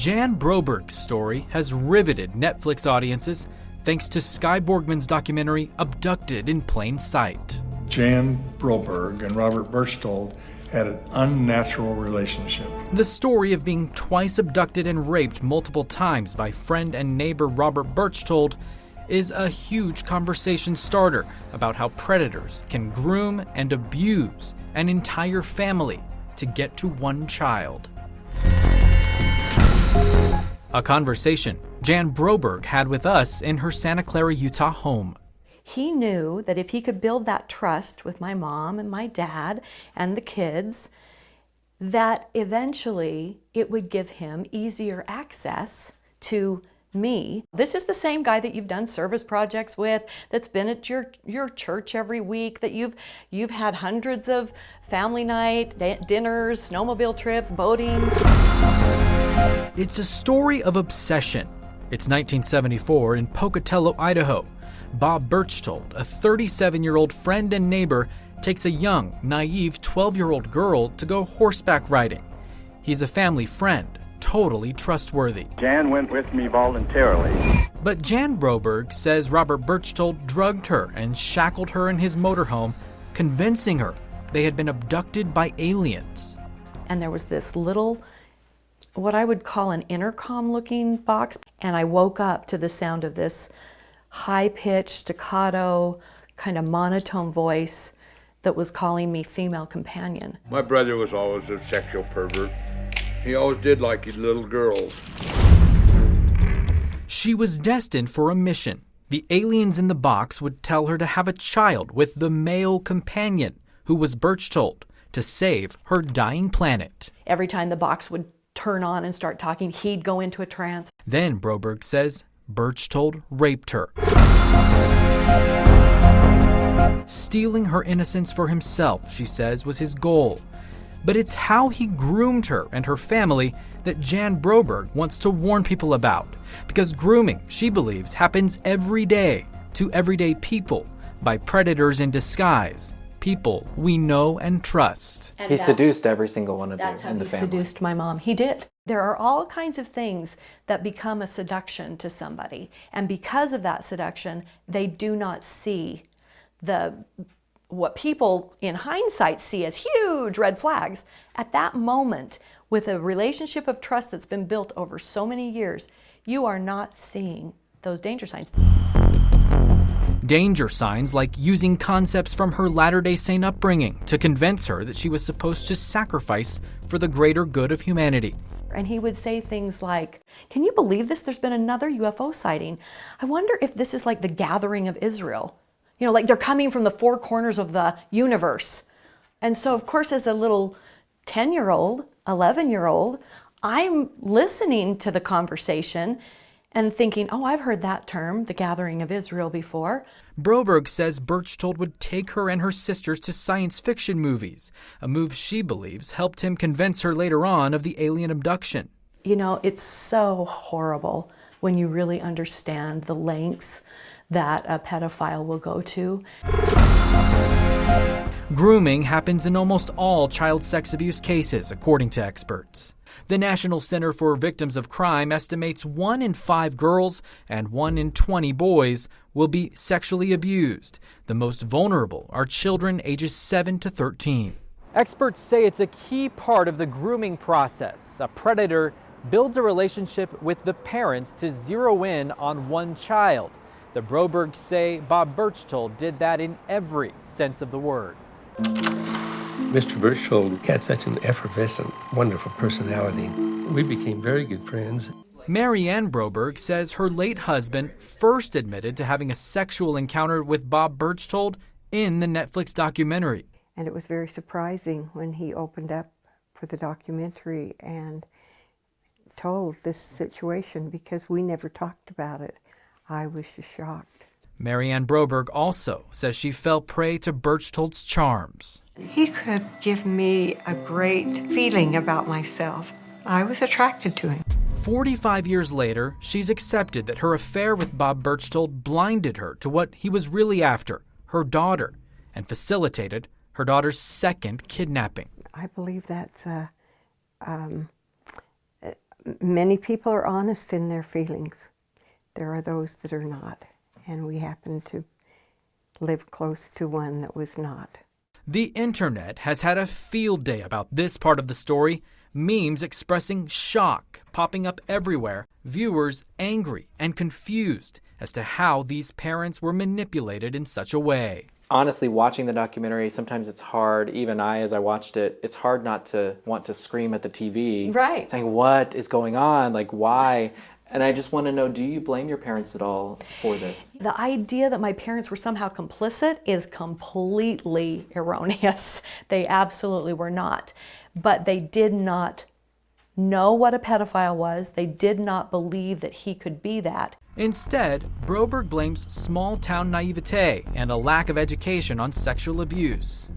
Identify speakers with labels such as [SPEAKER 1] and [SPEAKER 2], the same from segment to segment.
[SPEAKER 1] Jan Broberg's story has riveted Netflix audiences thanks to Skye Borgman's documentary Abducted in Plain Sight.
[SPEAKER 2] Jan Broberg and Robert Berchtold had an unnatural relationship.
[SPEAKER 1] The story of being twice abducted and raped multiple times by friend and neighbor Robert Berchtold is a huge conversation starter about how predators can groom and abuse an entire family to get to one child. A conversation Jan Broberg had with us in her Santa Clara, Utah home.
[SPEAKER 3] He knew that if he could build that trust with my mom and my dad and the kids, that eventually it would give him easier access to me. This is the same guy that you've done service projects with, that's been at your church every week, that you've had hundreds of family night dinners, snowmobile trips, boating.
[SPEAKER 1] It's a story of obsession. It's 1974 in Pocatello, Idaho. Bob Berchtold, a 37-year-old friend and neighbor, takes a young, naive 12-year-old girl to go horseback riding. He's a family friend, totally trustworthy.
[SPEAKER 4] Jan went with me voluntarily.
[SPEAKER 1] But Jan Broberg says Robert Berchtold drugged her and shackled her in his motorhome, convincing her they had been abducted by aliens.
[SPEAKER 3] And there was this little, what I would call an intercom-looking box, and I woke up to the sound of this high-pitched, staccato, kind of monotone voice that was calling me female companion.
[SPEAKER 5] My brother was always a sexual pervert. He always did like his little girls.
[SPEAKER 1] She was destined for a mission. The aliens in the box would tell her to have a child with the male companion, who was Berchtold, to save her dying planet.
[SPEAKER 3] Every time the box would turn on and start talking, he'd go into a trance.
[SPEAKER 1] Then, Broberg says, Berchtold raped her. Stealing her innocence for himself, she says, was his goal. But it's how he groomed her and her family that Jan Broberg wants to warn people about. Because grooming, she believes, happens every day to everyday people by predators in disguise. People we know and trust.
[SPEAKER 6] He seduced every single one of you in the family.
[SPEAKER 3] He seduced my mom. He did. There are all kinds of things that become a seduction to somebody. And because of that seduction, they do not see what people in hindsight see as huge red flags. At that moment, with a relationship of trust that's been built over so many years, you are not seeing those danger signs.
[SPEAKER 1] Danger signs like using concepts from her Latter-day Saint upbringing to convince her that she was supposed to sacrifice for the greater good of humanity.
[SPEAKER 3] And he would say things like, "Can you believe this? There's been another UFO sighting. I wonder if this is like the gathering of Israel. You know, like they're coming from the four corners of the universe." And so, of course, as a little 10-year-old, 11-year-old, I'm listening to the conversation and thinking, oh, I've heard that term, the gathering of Israel, before.
[SPEAKER 1] Broberg says Berchtold would take her and her sisters to science fiction movies, a move she believes helped him convince her later on of the alien abduction.
[SPEAKER 3] You know, it's so horrible when you really understand the lengths that a pedophile will go to.
[SPEAKER 1] Grooming happens in almost all child sex abuse cases, according to experts. The National Center for Victims of Crime estimates 1 in 5 girls and 1 in 20 boys will be sexually abused. The most vulnerable are children ages 7 to 13. Experts say it's a key part of the grooming process. A predator builds a relationship with the parents to zero in on one child. The Brobergs say Bob Berchtold did that in every sense of the word.
[SPEAKER 7] Mr. Berchtold had such an effervescent, wonderful personality. We became very good friends.
[SPEAKER 1] Mary Ann Broberg says her late husband first admitted to having a sexual encounter with Bob Berchtold in the Netflix documentary.
[SPEAKER 8] And it was very surprising when he opened up for the documentary and told this situation, because we never talked about it. I was just shocked.
[SPEAKER 1] Mary Ann Broberg also says she fell prey to Berchtold's charms.
[SPEAKER 8] He could give me a great feeling about myself. I was attracted to him.
[SPEAKER 1] 45 years later, she's accepted that her affair with Bob Berchtold blinded her to what he was really after, her daughter, and facilitated her daughter's second kidnapping.
[SPEAKER 8] I believe that's Many people are honest in their feelings. There are those that are not, and we happen to live close to one that was not.
[SPEAKER 1] The internet has had a field day about this part of the story. Memes expressing shock popping up everywhere. Viewers angry and confused as to how these parents were manipulated in such a way.
[SPEAKER 6] Honestly, watching the documentary, sometimes it's hard, even as I watched it, it's hard not to want to scream at the TV.
[SPEAKER 3] Right.
[SPEAKER 6] Saying, what is going on? Like, why? And I just want to know, do you blame your parents at all for this?
[SPEAKER 3] The idea that my parents were somehow complicit is completely erroneous. They absolutely were not. But they did not know what a pedophile was. They did not believe that he could be that.
[SPEAKER 1] Instead, Broberg blames small-town naivete and a lack of education on sexual abuse.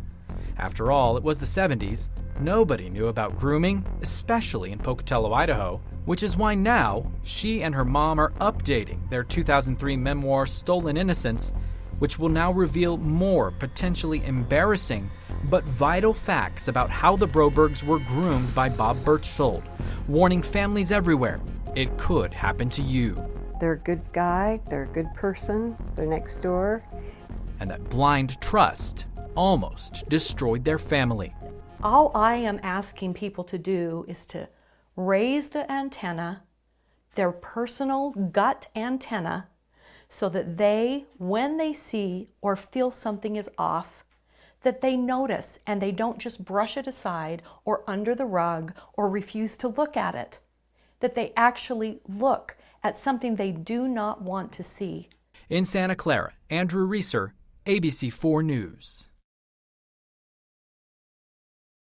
[SPEAKER 1] After all, it was the 70s. Nobody knew about grooming, especially in Pocatello, Idaho, which is why now she and her mom are updating their 2003 memoir, Stolen Innocence, which will now reveal more potentially embarrassing but vital facts about how the Brobergs were groomed by Bob Berchtold, warning families everywhere it could happen to you.
[SPEAKER 8] They're a good guy, they're a good person, they're next door.
[SPEAKER 1] And that blind trust almost destroyed their family.
[SPEAKER 3] All I am asking people to do is to raise the antenna, their personal gut antenna, so that they, when they see or feel something is off, that they notice and they don't just brush it aside or under the rug or refuse to look at it. That they actually look at something they do not want to see.
[SPEAKER 1] In Santa Clara, Andrew Reeser, ABC4 News.